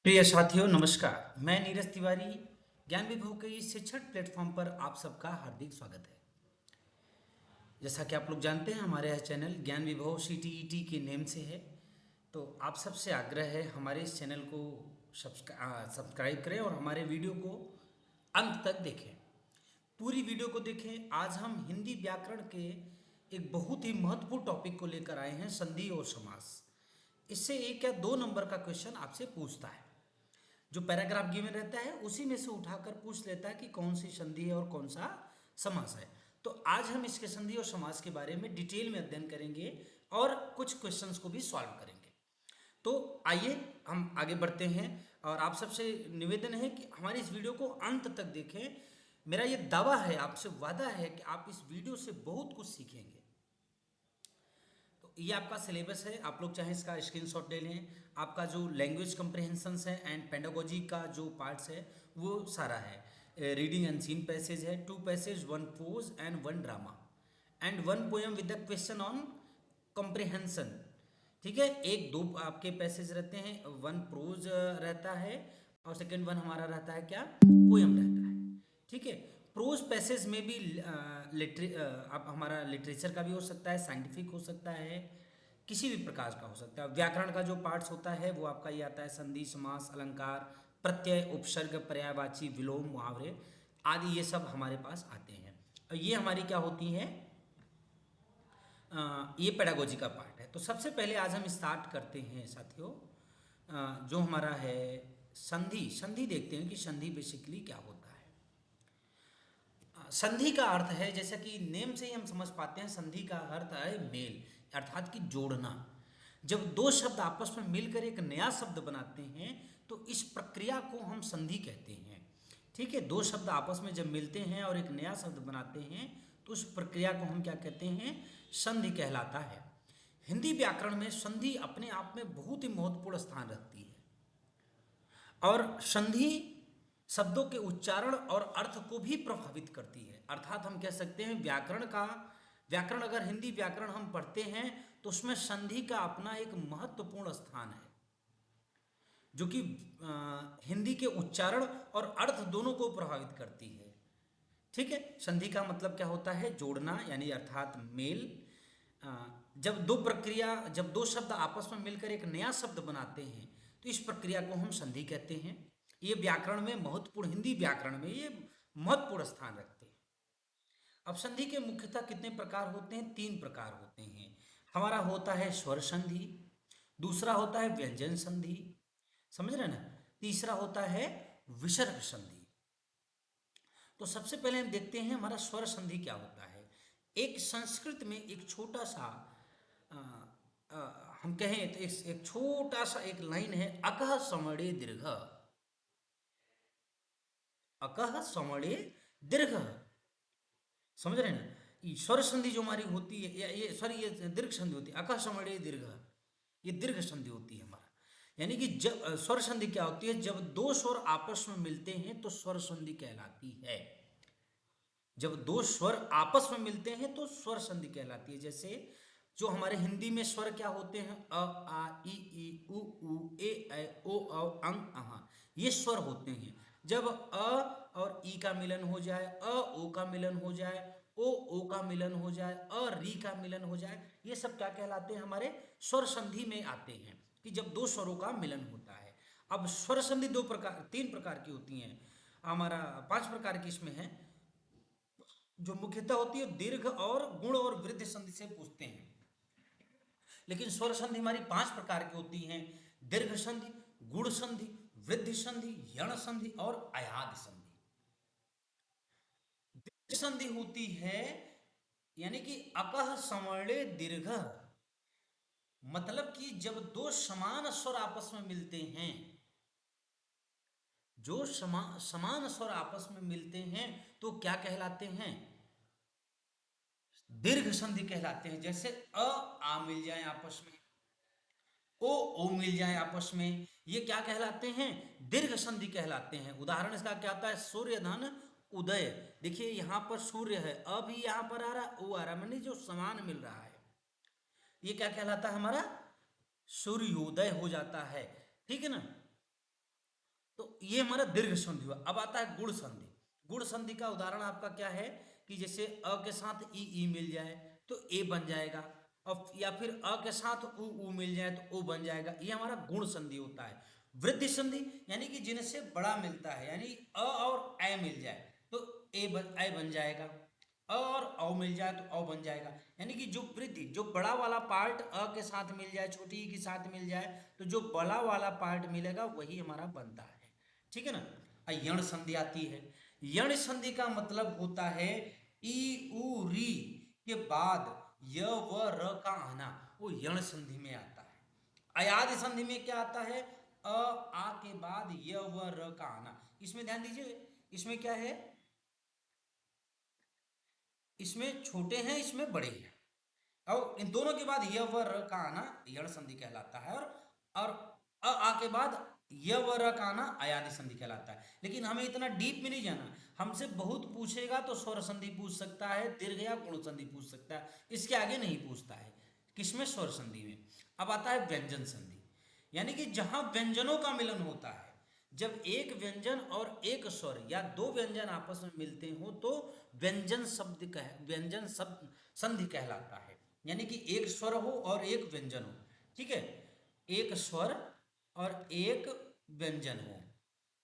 प्रिय साथियों नमस्कार। मैं नीरज तिवारी ज्ञान विभव के इस शिक्षण प्लेटफॉर्म पर आप सबका हार्दिक स्वागत है। जैसा कि आप लोग जानते हैं हमारे यह चैनल ज्ञान विभव CTET के नेम से है। तो आप सबसे आग्रह है हमारे इस चैनल को सब्सक्राइब करें और हमारे वीडियो को अंत तक देखें। पूरी वीडियो को देखें। आज हम हिंदी व्याकरण के एक बहुत ही महत्वपूर्ण टॉपिक को लेकर आए हैं, संधि और समास। इससे एक या दो नंबर का क्वेश्चन आपसे पूछता है। जो पैराग्राफ गिवन रहता है उसी में से उठाकर पूछ लेता है कि कौन सी संधि है और कौन सा समास है। तो आज हम इसके संधि और समास के बारे में डिटेल में अध्ययन करेंगे और कुछ क्वेश्चंस को भी सॉल्व करेंगे। तो आइए हम आगे बढ़ते हैं और आप सबसे निवेदन है कि हमारी इस वीडियो को अंत तक देखें। मेरा ये दावा है, आपसे वादा है कि आप इस वीडियो से बहुत कुछ सीखेंगे। तो ये आपका सिलेबस है, आप लोग चाहे इसका स्क्रीनशॉट ले लें। आपका जो लैंग्वेज कंप्रहेंशंस है एंड पेडागोजी का जो पार्ट्स है वो सारा है। रीडिंग एंड सीन पैसेज है, 2 passage, 1 prose and 1 drama and 1 poem with the question on comprehension. ठीक है, एक दो आपके पैसेज रहते हैं, 1 प्रोज रहता है और सेकेंड 1 हमारा रहता है क्या, पोएम रहता है। ठीक है, प्रोज पैसेज में भी आप हमारा लिटरेचर का भी हो सकता है, साइंटिफिक हो सकता है, किसी भी प्रकार का हो सकता है। व्याकरण का जो पार्ट्स होता है वो आपका ये आता है संधि, समास, अलंकार, प्रत्यय, उपसर्ग, पर्यायवाची, विलोम, मुहावरे आदि, ये सब हमारे पास आते हैं। और ये हमारी क्या होती हैं, ये पेडागोजी का पार्ट है। तो सबसे पहले आज हम स्टार्ट करते हैं साथियों, जो हमारा है संधि। संधि देखते हैं कि संधि बेसिकली क्या होता है। संधि का अर्थ है, जैसा कि नेम से ही हम समझ पाते हैं, संधि का अर्थ है मेल, अर्थात कि जोड़ना। जब दो शब्द आपस में मिलकर एक नया शब्द बनाते हैं तो इस प्रक्रिया को हम संधि कहते हैं। ठीक है, दो शब्द आपस में जब मिलते हैं और एक नया शब्द बनाते हैं तो उस प्रक्रिया को हम क्या कहते हैं, संधि कहलाता है। हिंदी व्याकरण में संधि अपने आप में बहुत ही महत्वपूर्ण स्थान रखती है और संधि शब्दों के उच्चारण और अर्थ को भी प्रभावित करती है। अर्थात हम कह सकते हैं व्याकरण अगर हिंदी व्याकरण हम पढ़ते हैं तो उसमें संधि का अपना एक महत्वपूर्ण स्थान है, जो कि हिंदी के उच्चारण और अर्थ दोनों को प्रभावित करती है। ठीक है, संधि का मतलब क्या होता है, जोड़ना, यानी अर्थात मेल। अ, जब दो शब्द आपस में मिलकर एक नया शब्द बनाते हैं तो इस प्रक्रिया को हम संधि कहते हैं। ये व्याकरण में महत्वपूर्ण, हिंदी व्याकरण में ये महत्वपूर्ण स्थान रखते हैं। अब संधि के मुख्यतः कितने प्रकार होते हैं, 3 प्रकार होते हैं। हमारा होता है स्वर संधि, दूसरा होता है व्यंजन संधि, समझ रहे हैं ना, तीसरा होता है विसर्ग संधि। तो सबसे पहले हम देखते हैं हमारा स्वर संधि क्या होता है। एक संस्कृत में एक छोटा सा अ, हम कहें तो एक छोटा सा एक लाइन है, अकह समणे दीर्घ, अकह समणे दीर्घ। समझ रहे हैं ना, ये स्वर संधि जो हमारी होती है, ये सॉरी, ये दीर्घ संधि होती है, अकह समणे दीर्घ, ये दीर्घ संधि होती है हमारा। यानी कि जब स्वर संधि क्या होती है, जब दो स्वर आपस में मिलते हैं तो स्वर संधि कहलाती है। जब दो स्वर आपस में मिलते हैं तो स्वर संधि कहलाती है। जैसे जो हमारे हिंदी में स्वर क्या होते हैं, अ, आ, ई, उ, ए, ऐ, ओ, औ, अं, अहा, ये स्वर होते हैं। जब अ और ई का मिलन हो जाए, ओ का मिलन हो जाए, ओ का मिलन हो जाए, री का मिलन हो जाए, ये सब क्या कहलाते हैं, हमारे स्वर संधि में आते हैं, कि जब दो स्वरों का मिलन होता है। अब स्वर संधि 3 प्रकार की होती हैं, हमारा 5 प्रकार की इसमें है, जो मुख्यतः होती है दीर्घ और गुण और वृद्धि संधि से पूछते हैं। लेकिन स्वर संधि हमारी 5 प्रकार की होती हैं, दीर्घ संधि, गुण संधि, वृद्धि संधि, यण संधि और अयाद संधि। दीर्घ संधि होती है यानी कि अकह सवर्णे दीर्घ, मतलब कि जब दो समान स्वर आपस में मिलते हैं, जो समान स्वर आपस में मिलते हैं तो क्या कहलाते हैं, दीर्घ संधि कहलाते हैं। जैसे आ मिल जाए आपस में, ओ मिल जाए आपस में, ये क्या कहलाते हैं, दीर्घ संधि कहलाते हैं। उदाहरण इसका क्या होता है, सूर्य धन उदय। देखिए यहां पर सूर्य है, अभी यहां पर आ रहा, ओ आ रहा, मैंने जो समान मिल रहा है, ये क्या कहलाता है, हमारा सूर्योदय हो जाता है। ठीक है ना। ये हमारा दीर्घ संधि हुआ। अब आता है गुण संधि। गुण संधि का उदाहरण आपका क्या है कि जैसे अ के साथ ई मिल जाए तो ए बन जाएगा, और या फिर अ के साथ उ मिल जाए तो ओ बन जाएगा, ये हमारा गुण संधि होता है। वृद्धि संधि यानी कि जिनसे बड़ा मिलता है, यानी अ और ए मिल जाए तो ए बन जाएगा, अ और औ मिल जाए तो औ बन जाएगा। यानी कि जो वृद्धि, जो बड़ा वाला पार्ट अ के साथ मिल जाए, छोटी ई के साथ मिल जाए, तो जो बड़ा वाला पार्ट मिलेगा वही हमारा बनता है। ठीक है ना। यण संधि आती है। यण संधि का मतलब होता है ई उ री के बाद य व र का आना, वो यण संधि में आता है। अयाद संधि में क्या आता है, अ आ के बाद य व र का आना। इसमें ध्यान दीजिए, इसमें क्या है, इसमें छोटे हैं, इसमें बड़े हैं, और इन दोनों के बाद य व र का आना यण संधि कहलाता है, और अ आ के बाद य व र का आना अयादि संधि कहलाता है। लेकिन हमें इतना डीप में नहीं जाना, हमसे बहुत पूछेगा तो स्वर संधि पूछ सकता है, दीर्घ या गुण संधि पूछ सकता है, इसके आगे नहीं पूछता है। किसमें? स्वर संधि में। अब आता है व्यंजन संधि, यानी कि जहां व्यंजनों का मिलन होता है, जब एक व्यंजन और एक स्वर या दो व्यंजन आपस में मिलते हो तो व्यंजन शब्द संधि कहलाता है। यानी कि एक स्वर हो और एक व्यंजन हो, ठीक है, एक स्वर और एक व्यंजन हो,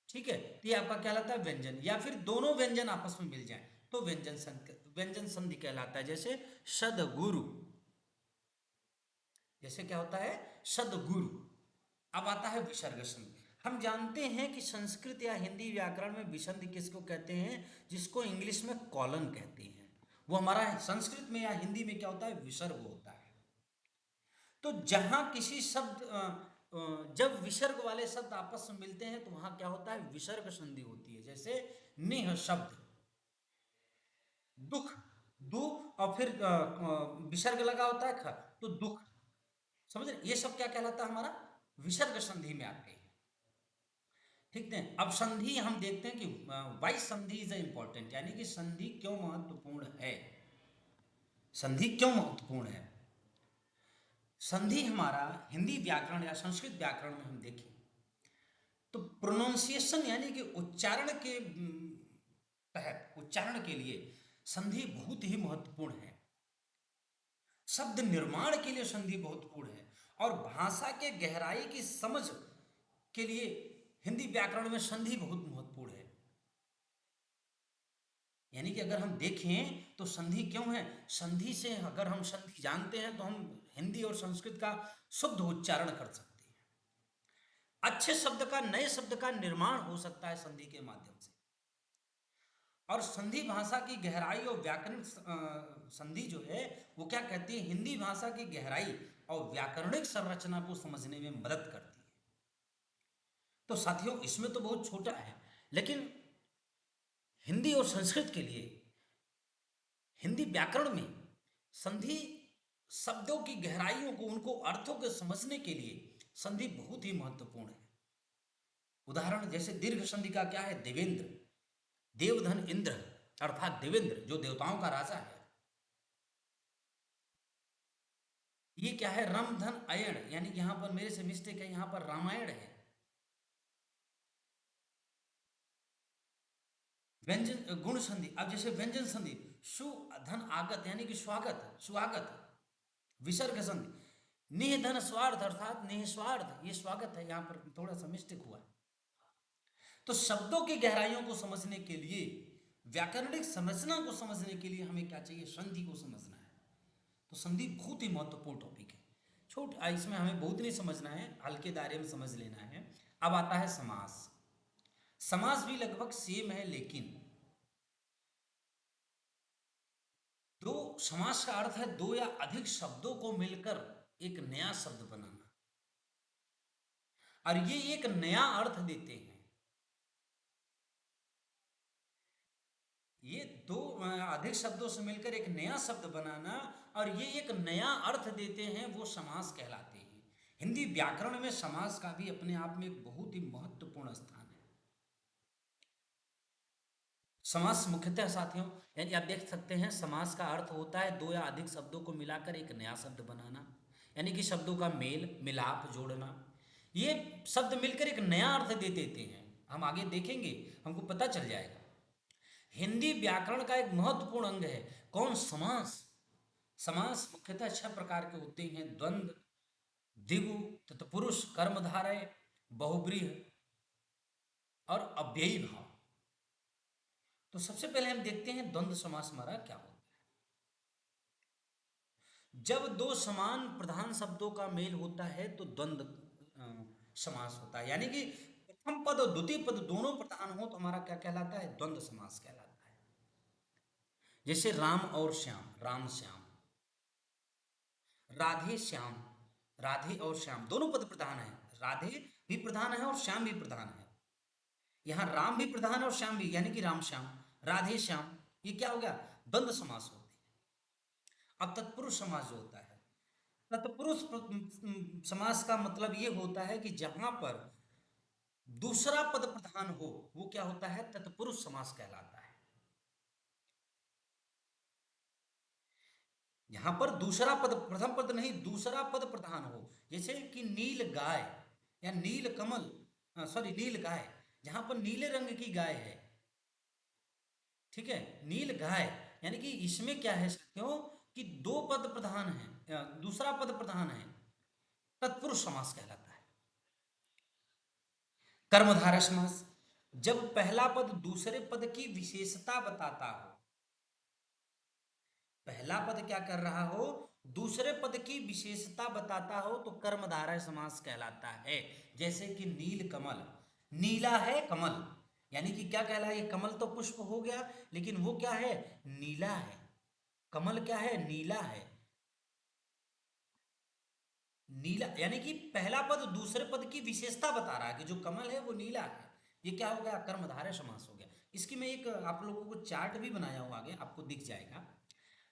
ठीक है, तो ये आपका कहलाता है व्यंजन। या फिर दोनों व्यंजन आपस में मिल जाएं तो व्यंजन संधि कहलाता है। जैसे सदगुरु, जैसे क्या होता है, सदगुरु। अब आता है विसर्ग संधि। हम जानते हैं कि संस्कृत या हिंदी व्याकरण में विसंधि किसको कहते हैं, जिसको इंग्लिश में कॉलन कहते हैं, वो हमारा संस्कृत में या हिंदी में क्या होता है, विसर्ग होता है। तो जहां किसी शब्द जब विसर्ग वाले शब्द आपस में मिलते हैं तो वहां क्या होता है, विसर्ग संधि होती है। जैसे नेह शब्द, दुख, दु और फिर विसर्ग लगा होता है ख, तो दुख, समझ रहे, ये सब क्या कहलाता है, हमारा विसर्ग संधि में आते हैं। ठीक है। अब संधि हम देखते हैं कि वाई संधि इज इंपॉर्टेंट, यानी कि संधि क्यों महत्वपूर्ण है। संधि क्यों महत्वपूर्ण है? संधि हमारा हिंदी व्याकरण या संस्कृत व्याकरण में हम देखें तो प्रोनाउंसिएशन यानी कि उच्चारण के तहत, उच्चारण के लिए संधि बहुत ही महत्वपूर्ण है। शब्द निर्माण के लिए संधि महत्वपूर्ण है, और भाषा के गहराई की समझ के लिए हिंदी व्याकरण में संधि बहुत महत्वपूर्ण है। यानी कि अगर हम देखें तो संधि क्यों है, संधि से अगर हम संधि जानते हैं तो हम हिंदी और संस्कृत का शुद्ध उच्चारण कर सकते हैं। अच्छे शब्द का, नए शब्द का निर्माण हो सकता है संधि के माध्यम से। और संधि भाषा की गहराई और व्याकरण संधि जो है वो क्या कहती है, हिंदी भाषा की गहराई और व्याकरणिक संरचना को समझने में मदद करती है। तो साथियों, इसमें तो बहुत छोटा है, लेकिन हिंदी और संस्कृत के लिए, हिंदी व्याकरण में संधि शब्दों की गहराइयों को, उनको अर्थों को समझने के लिए संधि बहुत ही महत्वपूर्ण है। उदाहरण जैसे दीर्घ संधि का क्या है, देवेंद्र, देवधन इंद्र, अर्थात देवेंद्र जो देवताओं का राजा है। ये क्या है, रमधन अयण, यानी कि यहां पर मेरे से मिस्टेक है, यहां पर रामायण है। व्यंजन गुण संधि, अब जैसे व्यंजन संधि, सु धन आगत यानी कि स्वागत, स्वागत, विसर्ग संधि, निधन स्वार्थ अर्थात निस्वार्थ, ये स्वागत है, यहां पर थोड़ा सा मिस्टेक हुआ। तो शब्दों की गहराइयों को समझने के लिए, व्याकरणिक संरचना को समझने के लिए हमें क्या चाहिए, संधि को समझना है। तो संधि बहुत ही महत्वपूर्ण टॉपिक है। इसमें हमें बहुत नहीं समझना है, हल्के दायरे में समझ लेना है। अब आता है समास। समास भी लगभग सेम है, लेकिन दो, समास का अर्थ है दो या अधिक शब्दों को मिलकर एक नया शब्द बनाना, और ये एक नया अर्थ देते हैं। ये दो अधिक शब्दों से मिलकर एक नया शब्द बनाना और ये एक नया अर्थ देते हैं, वो समास कहलाते हैं। हिंदी व्याकरण में समास का भी अपने आप में एक बहुत ही महत्वपूर्ण स्थान है। समास मुख्यतः साथियों, यानी आप देख सकते हैं, समास का अर्थ होता है दो या अधिक शब्दों को मिलाकर एक नया शब्द बनाना, यानी कि शब्दों का मेल मिलाप जोड़ना। ये शब्द मिलकर एक नया अर्थ दे देते हैं, हम आगे देखेंगे, हमको पता चल जाएगा। हिंदी व्याकरण का एक महत्वपूर्ण अंग है कौन? समास। समास मुख्यतः 6 प्रकार के होते हैं: द्वंद्व, द्विगु, तत्पुरुष, कर्मधारय, बहुब्रीहि और अव्ययी भाव। तो सबसे पहले हम देखते हैं द्वंद्व समास हमारा क्या होता है। जब दो समान प्रधान शब्दों का मेल होता है तो द्वंद्व समास होता है, यानी कि प्रथम पद और द्वितीय पद दोनों प्रधान हो तो हमारा क्या कहलाता है? द्वंद्व समास कहलाता है। जैसे राम और श्याम, राम श्याम, राधे श्याम, राधे और श्याम दोनों पद प्रधान है। राधे भी प्रधान है और श्याम भी प्रधान है। यहाँ राम भी प्रधान है और श्याम भी, यानी कि राम श्याम, राधे श्याम, ये क्या हो गया? द्वंद्व समास होते हैं। अब तत्पुरुष समास जो होता है, तत्पुरुष समास का मतलब ये होता है कि जहां पर दूसरा पद प्रधान हो वो क्या होता है? तत्पुरुष समास कहलाता है। यहां पर दूसरा पद, प्रथम पद नहीं, दूसरा पद प्रधान हो। जैसे कि नील गाय या नील कमल, सॉरी नील गाय, जहां पर नीले रंग की गाय है, ठीक है, नील गाय, यानी कि इसमें क्या है साथियों कि दो पद प्रधान है, दूसरा पद प्रधान है, तत्पुरुष समास कहलाता है। कर्मधारय समास, जब पहला पद दूसरे पद की विशेषता बताता हो, पहला पद क्या कर रहा हो? दूसरे पद की विशेषता बताता हो तो कर्मधारय समास कहलाता है। जैसे कि नील कमल, नीला है कमल, यानी कि क्या कहला? ये कमल तो पुष्प हो गया, लेकिन वो क्या है? नीला है। कमल क्या है? नीला है। नीला यानी कि पहला पद दूसरे पद की विशेषता बता रहा है कि जो कमल है वो नीला है। ये क्या हो गया? कर्मधारय समास हो गया। इसकी मैं एक आप लोगों को चार्ट भी बनाया हूँ, आगे आपको दिख जाएगा।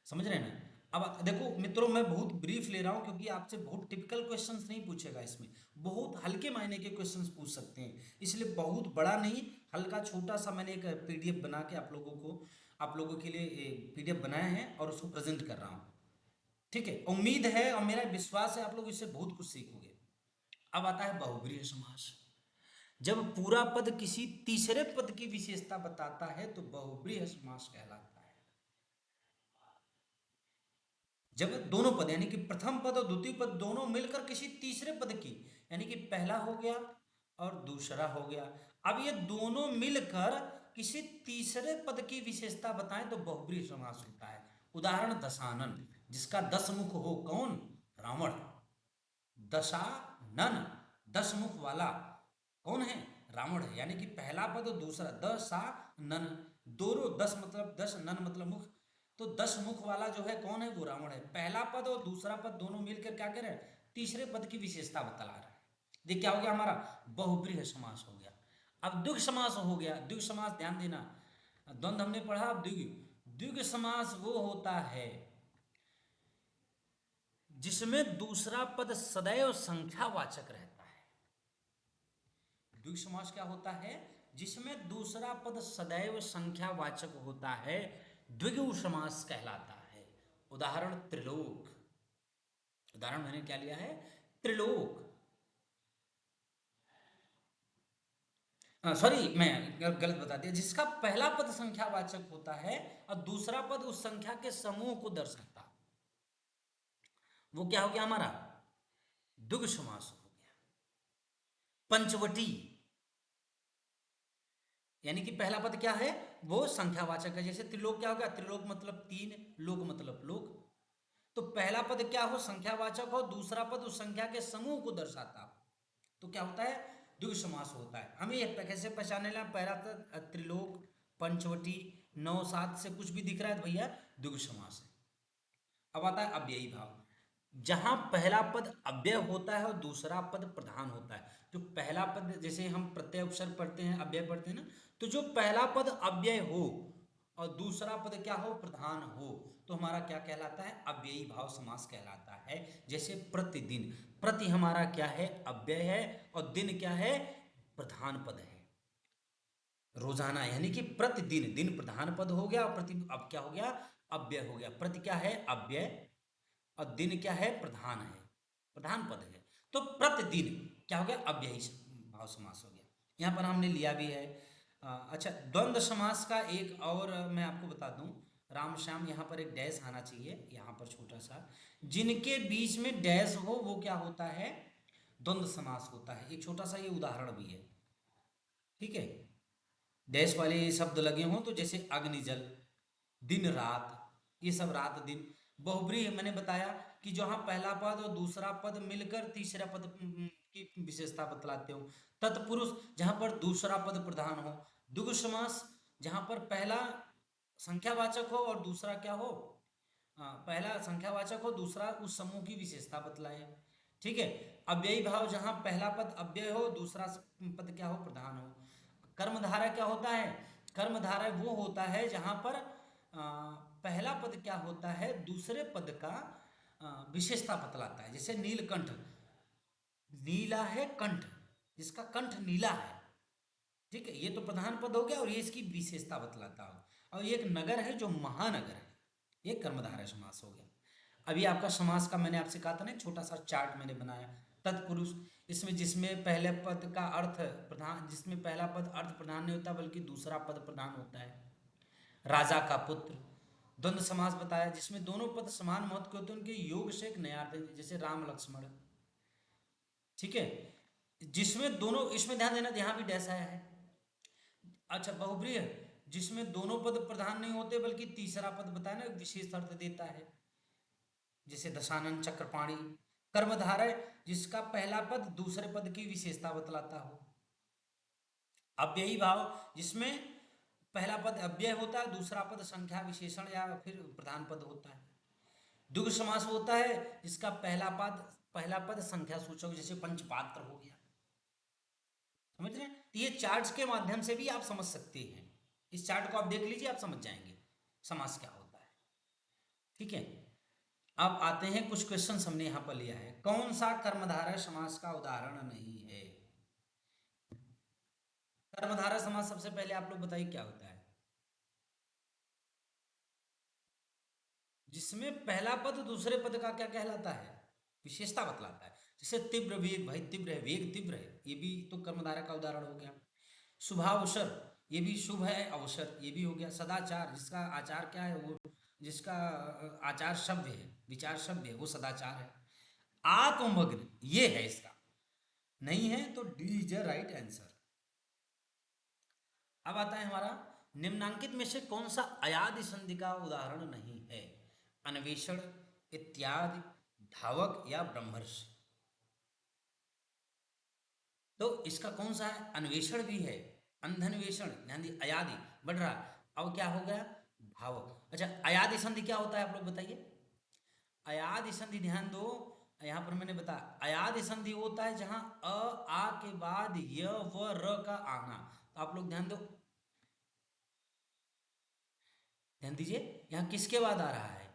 समझ रहे हैं ना? अब देखो मित्रों, मैं बहुत ब्रीफ ले रहा हूँ क्योंकि आपसे बहुत टिपिकल क्वेश्चंस नहीं पूछेगा, इसमें बहुत हल्के मायने के क्वेश्चंस पूछ सकते हैं, इसलिए बहुत बड़ा नहीं, हल्का छोटा सा मैंने एक पीडीएफ बना के आप लोगों के लिए पीडीएफ बनाया है और उसको प्रेजेंट कर रहा हूँ। ठीक है, उम्मीद है और मेरा विश्वास है आप लोग इससे बहुत कुछ सीखोगे। अब आता है बहुब्रीहि समास। जब पूरा पद किसी तीसरे पद की विशेषता बताता है तो बहुब्रीहि समास कहलाता है। जब दोनों पद यानी कि प्रथम पद और द्वितीय पद दोनों मिलकर किसी तीसरे पद की, यानी कि पहला हो गया और दूसरा हो गया, अब ये दोनों मिलकर किसी तीसरे पद की विशेषता बताएं तो बहुब्रीहि समास होता है। उदाहरण दशानन, जिसका 10 मुख हो, कौन? रावण। दशानन, 10 मुख वाला कौन है? रावण है। यानी कि पहला पद और दूसरा, दशानन, दोनों, 10 मतलब 10, नन मतलब मुख, तो 10 मुख वाला जो है कौन है? वो रावण है। पहला पद और दूसरा पद दोनों मिलकर क्या कह रहे हैं? तीसरे पद की विशेषता बतला रहा है। ये क्या हो गया हमारा? बहुब्रीहि समास हो गया। अब द्विगु समास हो गया। द्विगु समास ध्यान देना, द्वंद्व हमने पढ़ा, अब द्विगु। द्विगु समास वो होता है जिसमें दूसरा पद सदैव संख्यावाचक रहता है। द्विगु समास क्या होता है? जिसमें दूसरा पद सदैव संख्यावाचक होता है, द्विगु समास कहलाता है। उदाहरण त्रिलोक, उदाहरण मैंने क्या लिया है? त्रिलोक। सॉरी, मैं गलत बता दिया, जिसका पहला पद संख्यावाचक होता है और दूसरा पद उस संख्या के समूह को दर्शाता, वो क्या हो गया हमारा? द्विगु समास हो गया। पंचवटी, यानी कि पहला पद क्या है? वो संख्यावाचक है। जैसे त्रिलोक क्या हो गया? त्रिलोक मतलब 3, लोक मतलब लोक। तो पहला पद क्या हो? संख्यावाचक हो, दूसरा पद उस संख्या के समूह को दर्शाता हो, तो क्या होता है? द्विगु समास होता है। हमें यह कैसे पहचाने ला? पहला पद त्रिलोक, पंचवटी, 9, 7 से कुछ भी दिख रहा है तो भैया द्विगु समास है। अब आता है अव्ययी भाव, जहां पहला पद अव्यय होता है और दूसरा पद प्रधान होता है। जो पहला पद, जैसे हम प्रत्यय उपसर्ग पढ़ते हैं, अव्यय पढ़ते हैं ना, तो जो पहला पद अव्यय हो और दूसरा पद क्या हो? प्रधान हो, तो हमारा क्या कहलाता है? अव्ययी भाव समास कहलाता है। जैसे प्रतिदिन, प्रति हमारा क्या है? अव्यय है और दिन क्या है? प्रधान पद है। रोजाना, यानी कि प्रतिदिन, दिन प्रधान पद हो गया और प्रति अब क्या हो गया? अव्यय हो गया। प्रति क्या है? अव्यय, और दिन क्या है? प्रधान है, प्रधान पद है। तो प्रतिदिन क्या हो गया? अव्ययी भाव समास हो गया। यहाँ पर हमने लिया भी है। अच्छा, द्वंद्व समास का एक और मैं आपको बता दूं, राम श्याम, यहाँ पर एक डैश आना चाहिए, यहाँ पर छोटा सा, जिनके बीच में डैश हो वो क्या होता है, द्वंद्व समास होता है। एक छोटा सा ये उदाहरण भी है, ठीक है। डैश वाले शब्द लगे हों तो जैसे अग्निजल, दिन रात, ये सब रात दिन। बहुब्रीहि मैंने बताया कि जहाँ पहला पद और दूसरा पद मिलकर तीसरा पद की विशेषता बतलाते हो। तत्पुरुष, जहाँ पर दूसरा पद प्रधान हो। द्विगु समास, जहाँ पर पहला संख्यावाचक हो और दूसरा क्या हो, पहला संख्यावाचक हो, दूसरा उस समूह की विशेषता बतलाए, ठीक है। अव्ययी भाव, जहाँ पहला पद अव्यय हो, दूसरा पद क्या हो, प्रधान हो। कर्मधारा क्या होता है, कर्मधारा वो होता है जहाँ पर पहला पद क्या होता है, दूसरे पद का विशेषता बतलाता है। जैसे नीलकंठ, नीला है कंठ, जिसका कंठ नीला है, ठीक है, ये तो प्रधान पद हो गया और ये इसकी विशेषता बतलाता हो। और ये एक नगर है जो महानगर है, ये कर्मधारय समास हो गया। अभी आपका समास का मैंने आपसे कहा था ना, छोटा सा चार्ट मैंने बनाया। तत्पुरुष, इसमें जिसमें पहले पद का अर्थ प्रधान, जिसमें पहला पद अर्थ प्रधान नहीं होता बल्कि दूसरा पद प्रधान होता है। राजा का पुत्र। द्वंद्व समास बताया, जिसमें दोनों पद समान महत्व के होते हैं, उनके योग से एक नया अर्थ है, जैसे राम लक्ष्मण, ठीक है। जिसमें दोनों, इसमें ध्यान देना यहाँ भी डैश आया है। अच्छा, बहुब्रीहि, जिसमें दोनों पद प्रधान नहीं होते बल्कि तीसरा पद बताया ना विशेष अर्थ देता है, जैसे दशानन चक्रपाणी। कर्मधारय, जिसका पहला पद दूसरे पद की विशेषता बतलाता हो। अव्ययी भाव, जिसमें पहला पद अव्यय होता है, दूसरा पद संख्या विशेषण या फिर प्रधान पद होता है। द्विगु समास होता है जिसका पहला पद संख्या सूचक, जैसे पंचपात्र हो गया। समझ रहे हैं, तो ये चार्ट्स के माध्यम से भी आप समझ सकते हैं। इस चार्ट को आप देख लीजिए, आप समझ जाएंगे समास क्या होता है, ठीक है। अब आते हैं, कुछ क्वेश्चन हमने यहां पर लिया है। कौन सा कर्मधारय समास का उदाहरण नहीं है? कर्मधारय समास, सबसे पहले आप लोग बताइए क्या होता है? जिसमें पहला पद दूसरे पद का क्या कहलाता है, विशेषता बतलाता है। जैसे तीव्र वेग, भाई तीव्र है, वेग तीव्र है, ये भी तो कर्मधारय का उदाहरण हो गया। शुभावसर, ये भी शुभ है, अवसर ये भी हो गया। सदाचार, जिसका आचार क्या है, वो जिसका आचार शब्द है, विचार शब्द है, वो सदाचार है। आत्ममग्न, ये है इसका, नहीं है तो D is the right answer. अब आता है हमारा, निम्नांकित में से कौन सा अयादि संधि का उदाहरण नहीं है? अन्वेषण, इत्यादि, धावक या ब्रह्मर्ष। तो इसका कौन सा है? अन्वेषण भी है, अंधन्वेषण, ध्यान दी, अयादि बढ़ रहा। अब क्या हो गया, भावक। अच्छा, अयादि संधि क्या होता है आप लोग बताइए। अयादि संधि ध्यान दो, यहां पर मैंने बताया, अयादि संधि होता है जहां अ आ के बाद य व र का आना। तो आप लोग ध्यान दीजिए, यहाँ किसके बाद आ रहा है,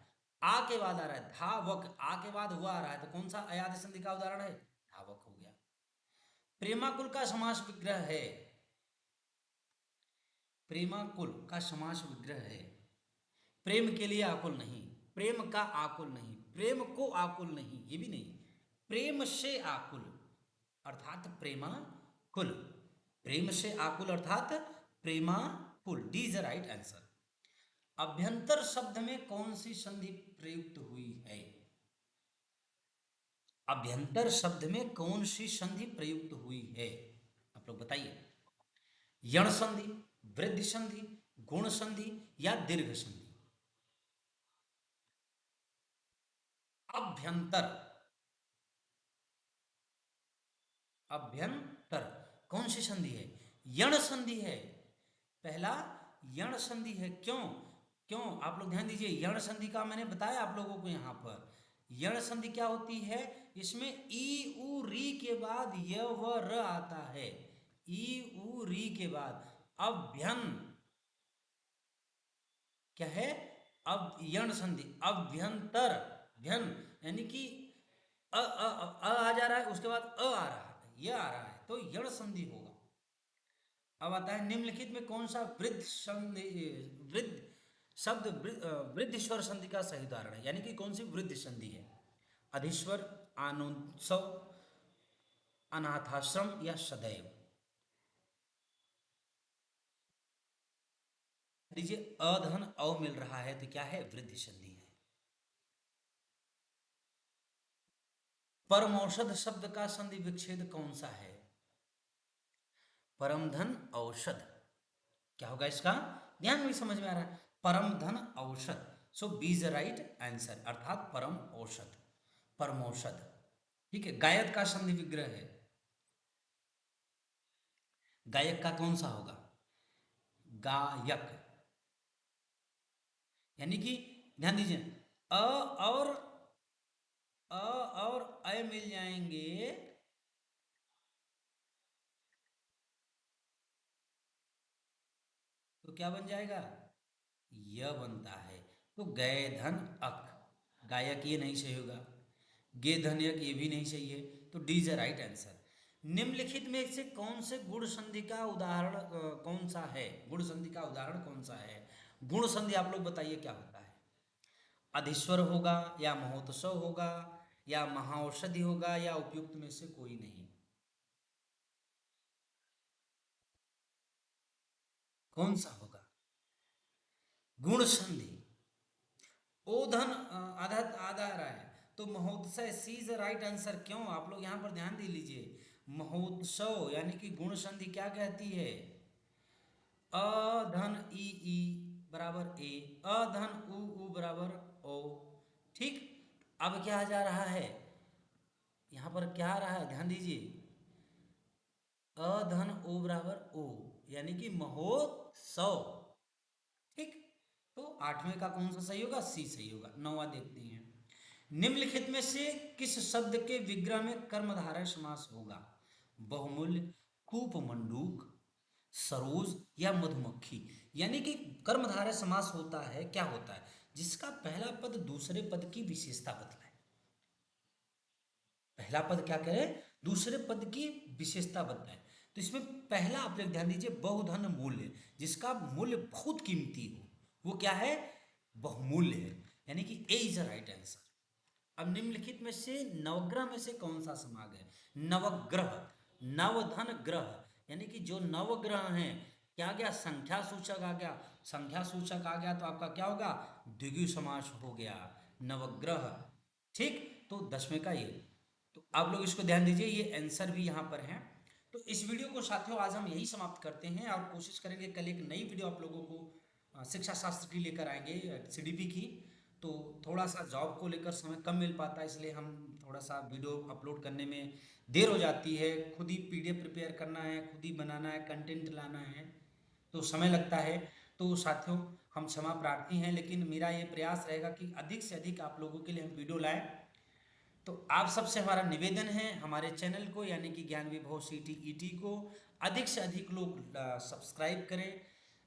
आ के बाद आ रहा है, धावक, आ के बाद हुआ आ रहा है, तो कौन सा अयादि संधि का उदाहरण है, धावक हो गया। प्रेमाकुल का समास विग्रह है, प्रेमाकुल का समास विग्रह है। प्रेम के लिए आकुल नहीं, प्रेम का आकुल नहीं, प्रेम को आकुल नहीं, ये भी नहीं, प्रेम से आकुल अर्थात प्रेमाकुल, प्रेम से आकुल अर्थात प्रेमाकुल, D is the right answer. अभ्यंतर शब्द में कौन सी संधि प्रयुक्त हुई है? अभ्यंतर शब्द में कौन सी संधि प्रयुक्त हुई है, आप लोग बताइए। यण संधि, वृद्धि संधि, गुण संधि या दीर्घ संधि? अभ्यंतर, अभ्यंतर कौन सी संधि है? यण संधि है, पहला यण संधि है। क्यों, क्यों आप लोग ध्यान दीजिए, यण संधि का मैंने बताया आप लोगों को। यहां पर यण संधि क्या होती है, इसमें ई उ री के बाद य व र आता है, ई उ री के बाद अभ्यन, क्या है, अब यण संधि, अभ्यंतर, भ्यन यानी कि आ जा रहा है, उसके बाद अ आ रहा है, यह आ रहा है, तो यण संधि होगा। अब आता है, निम्नलिखित में कौन सा वृद्ध संधि, वृद्ध शब्द वृद्ध स्वर संधि का सही उदाहरण है, यानी कि कौन सी वृद्ध संधि है? अधीश्वर, आनंदोत्सव, अनाथाश्रम या सदैव? लीजिए अधन अ मिल रहा है तो क्या है, वृद्धि संधि है। परमौषध शब्द का संधि विच्छेद कौन सा है? परम धन औषध, क्या होगा इसका, ध्यान में समझ में आ रहा है, परम धन औषध, सो बी इज राइट आंसर, अर्थात परम औषध, परमौषध। ठीक है, गायक का संधि विग्रह है, गायक का कौन सा होगा, गायक, यानी कि ध्यान दीजिए, अ और अ और अय मिल जाएंगे तो क्या बन जाएगा, य बनता है। तो गय धन अक, गायक ये नहीं सही होगा, गे धन यक ये भी नहीं सही है, तो डी इज राइट आंसर। निम्नलिखित में से कौन से गुण संधि का उदाहरण कौन सा है, गुण संधि का उदाहरण कौन सा है? गुण संधि आप लोग बताइए क्या होता है? अधीश्वर होगा, या महोत्सव होगा, या महाऔषधि होगा, या उपयुक्त में से कोई नहीं? कौन सा होगा? गुण संधि, ओधन आधा आधा आ रहा है, तो महोत्सव सी इज राइट आंसर। क्यों, आप लोग यहाँ पर ध्यान दे लीजिए, महोत्सव यानी कि गुण संधि क्या कहती है, अधन ई ई बराबर ए, अधन उ बराबर ओ। ठीक, अब क्या आ जा रहा है, यहाँ पर क्या आ रहा है, ध्यान दीजिए, अधन ओ बराबर ओ, यानी कि महोत्सव। ठीक, तो आठवें का कौन सा सही होगा, सी सही होगा। नौवा देखते हैं, निम्नलिखित में से किस शब्द के विग्रह में कर्मधारय समास होगा? बहुमूल्य, कूप मंडूक, सरोज, या मधुमक्खी। यानी कि कर्मधारय समास होता है, क्या होता है, जिसका पहला पद दूसरे पद की विशेषता बतलाए। पहला पद क्या करे, दूसरे पद की विशेषता बताए। तो इसमें पहला आप लोग ध्यान दीजिए, बहुधन मूल्य, जिसका मूल्य बहुत कीमती हो, वो क्या है, बहुमूल्य है, यानी कि ए इज राइट आंसर। अब निम्नलिखित में से नवग्रह में से कौन सा समाग है? नवग्रह, नवधन ग्रह, यानी कि जो नवग्रह हैं, क्या आ गया, संख्या सूचक आ गया, संख्या सूचक आ गया तो आपका क्या होगा, द्विगु समास हो गया, नवग्रह। ठीक, तो दसवें का ये, तो आप लोग इसको ध्यान दीजिए, ये आंसर भी यहाँ पर है। तो इस वीडियो को साथियों आज हम यही समाप्त करते हैं, और कोशिश करेंगे कल एक नई वीडियो आप लोगों को शिक्षा शास्त्र की लेकर आएंगे, सीडीपी की। तो थोड़ा सा जॉब को लेकर समय कम मिल पाता है, इसलिए हम थोड़ा सा वीडियो अपलोड करने में देर हो जाती है, खुद ही पीडीएफ प्रिपेयर करना है, खुद ही बनाना है, कंटेंट लाना है, तो समय लगता है। तो साथियों हम क्षमा प्रार्थी हैं, लेकिन मेरा ये प्रयास रहेगा कि अधिक से अधिक आप लोगों के लिए हम वीडियो लाएं। तो आप सबसे हमारा निवेदन है, हमारे चैनल को यानी कि ज्ञान विभव CTET को अधिक से अधिक लोग सब्सक्राइब करें,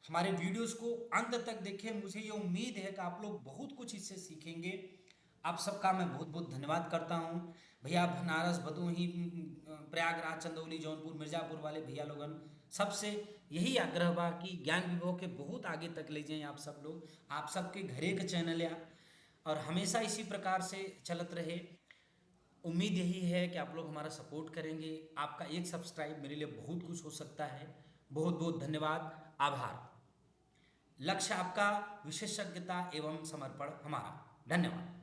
हमारे वीडियोस को अंत तक देखें। मुझे ये उम्मीद है कि आप लोग बहुत कुछ इससे सीखेंगे। आप सबका मैं बहुत बहुत धन्यवाद करता हूँ। भैया बनारस, भदोही, प्रयागराज, चंदौली, जौनपुर, मिर्ज़ापुर वाले भैया लोगन, सबसे यही आग्रह बा कि ज्ञान विभव के बहुत आगे तक ले जाएं आप सब लोग। आप सबके घरे का चैनल है, और हमेशा इसी प्रकार से चलत रहे। उम्मीद यही है कि आप लोग हमारा सपोर्ट करेंगे। आपका एक सब्सक्राइब मेरे लिए बहुत कुछ हो सकता है। बहुत बहुत धन्यवाद, आभार। लक्ष्य आपका विशेषज्ञता एवं समर्पण हमारा। धन्यवाद।